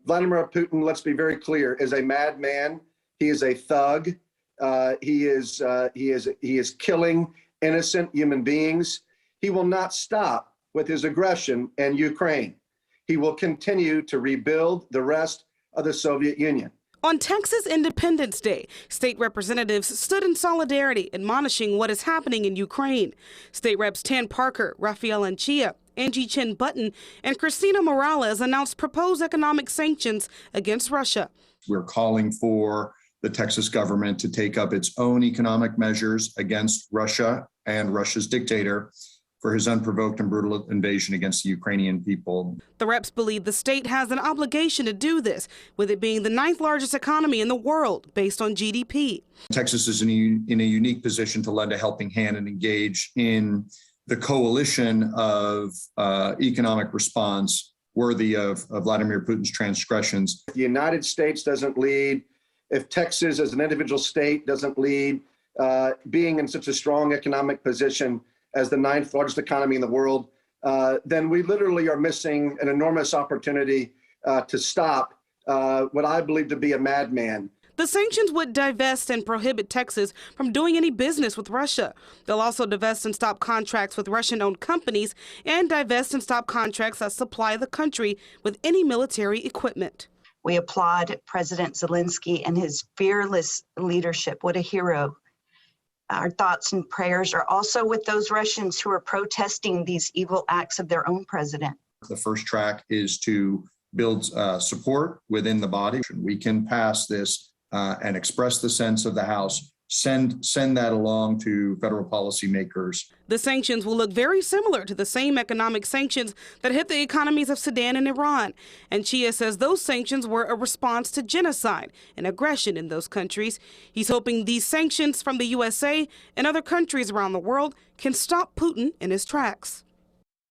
Vladimir Putin, let's be very clear, is a madman. He is a thug. He is killing innocent human beings. He will not stop with his aggression in Ukraine. He will continue to rebuild the rest of the Soviet Union. On Texas Independence Day, state representatives stood in solidarity, admonishing what is happening in Ukraine. State Reps Tan Parker, Rafael Anchia, Angie Chin Button, and Cristina Morales announced proposed economic sanctions against Russia. We're calling for the Texas government to take up its own economic measures against Russia and Russia's dictator for his unprovoked and brutal invasion against the Ukrainian people. The reps believe the state has an obligation to do this, with it being the 9th largest economy in the world based on GDP. Texas is in a unique position to lend a helping hand and engage in the coalition of economic response worthy of Vladimir Putin's transgressions. If the United States doesn't lead, if Texas as an individual state doesn't lead, being in such a strong economic position as the 9th largest economy in the world, then we literally are missing an enormous opportunity to stop what I believe to be a madman. The sanctions would divest and prohibit Texas from doing any business with Russia. They'll also divest and stop contracts with Russian-owned companies and divest and stop contracts that supply the country with any military equipment. We applaud President Zelensky and his fearless leadership. What a hero. Our thoughts and prayers are also with those Russians who are protesting these evil acts of their own president. The first track is to build support within the body. We can pass this and express the sense of the House, send that along to federal policymakers. The sanctions will look very similar to the same economic sanctions that hit the economies of Sudan and Iran. And Chia says those sanctions were a response to genocide and aggression in those countries. He's hoping these sanctions from the USA and other countries around the world can stop Putin in his tracks.